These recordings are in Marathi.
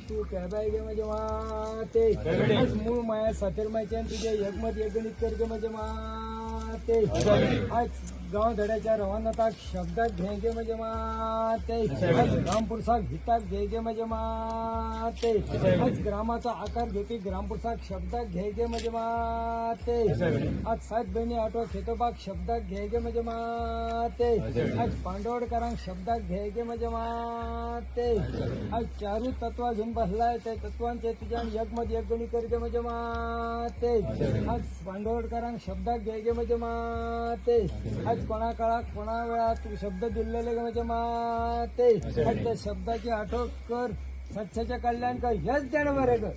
तू कहबाई गे म्हणजे माते मूळ माया सातेर मायच्या तुझ्या यगमत यगणित कर गे म्हणजे माते आज गाव धड्याच्या रवानताक शब्दात घे गे म्हणजे माते ग्रामपुरसाक हिताक घे गे म्हणजे माते आज ग्रामाचा आकार घेते ग्रामपुरसाक शब्दात घे गे म्हणजे माते आज 7 बहिणी आठवा खेतोबाग शब्दात घे गे म्हणजे माते आज पांडवडकरांक शब्दात घे गे म्हणजे माते आज चारू तत्वा घेऊन बसलाय ते तत्वांचे तुझ्या यगमत यगणी कर गे म्हणजे माते आज पांडवडकरांक शब्दात घे गे म्हणजे माते आज कोणा काळात कोणा वेळा तू शब्द दिलेले गे म्हणजे माते आज त्या शब्दाची आठवण कर सत्याचे कल्याण कर हेच देणं बरे कर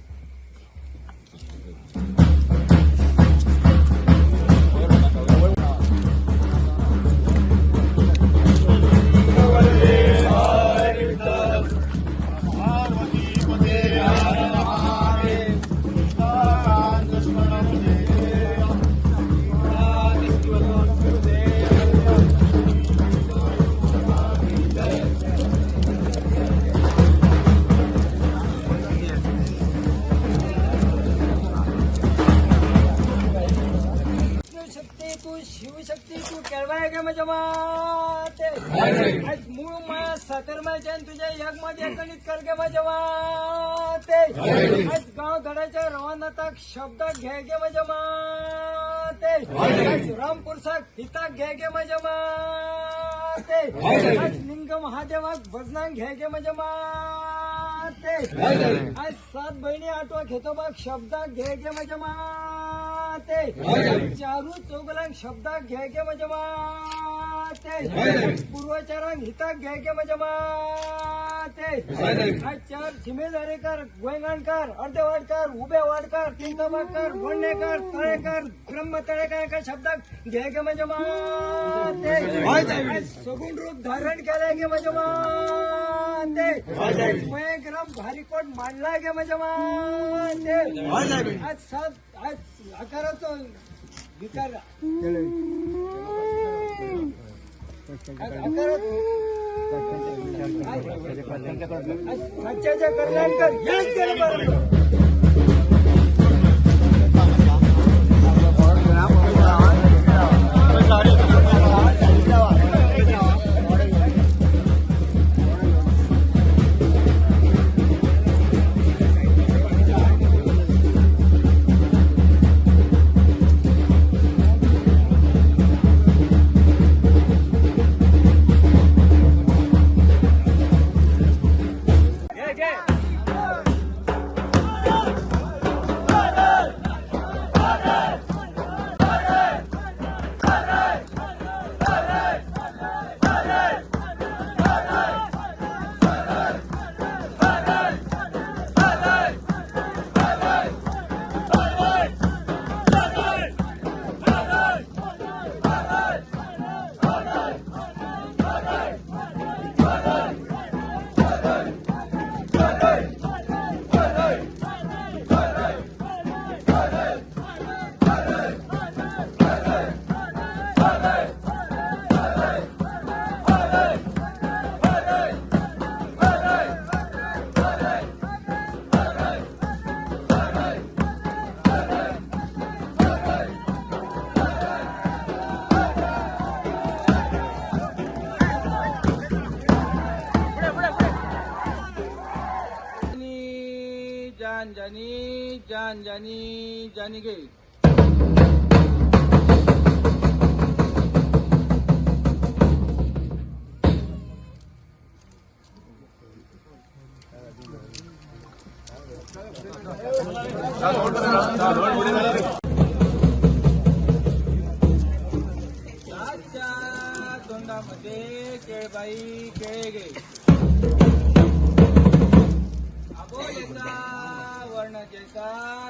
शिवशक्ती तू केळवाय गे म्हणजे माते आज मूळ माया सातरमाच्या तुझ्या यगमध्ये गणित कर गे म्हणजे माते आज गाव धड्याच्या रवानताक शब्दात घे गे म्हणजे माते आज रामपुरसाक हिताक घे गे म्हणजे माते आज लिंग महादेवाक भजनाक घे गे म्हणजे माते आज 7 बहिणी आठवा खेतोबाग शब्दात घे गे म्हणजे माते चारू चौगलांक शब्दात घे गे म्हणजे माते पूर्वचारांक हिताक घे गे म्हणजे माते आज 4 चिमेदारेकर गोयंगणकर अर्धेवाडकर उभे वाडकर तीनतमाकर गोंडेकर तळेकर ब्रह्म तळेकर शब्दात घे गे म्हणजे माते आज सगुण रूप धारण केले गे म्हणजे माते ग्राम भारीकोट मांडला गे म्हणजे माते आज 7 आज आकाराचा विकार सच्चाच्या कल्याण कर हेच केलं बरं जान जानी गे तोंडामध्ये केळबाई केळे गे आबोलेचा वर्णाचेचा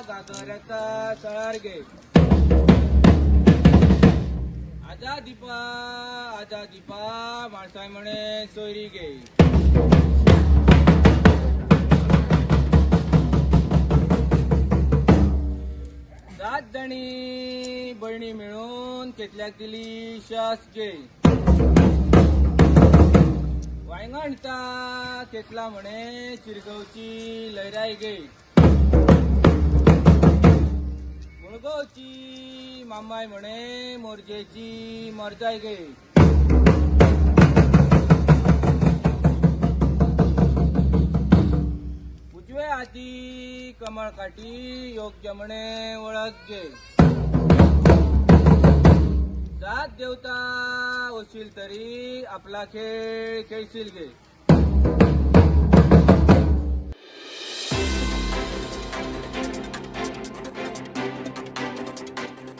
गाजवाऱ्याचा सळार गे आजा दीपा माणसाय म्हणे सोयरी गे सात जणी बहिणी मिळून केतल्याक दिली शास गे म्हणता खेतला म्हणे शिरगावची लहराई गे मुळगावची मामाय म्हणे मोरजेची मरजाय गे उजवे हाती कमळ काठी योग्य म्हणे ओळख गे साथ देवता होशील तरी आपला खेळ खेळशील गे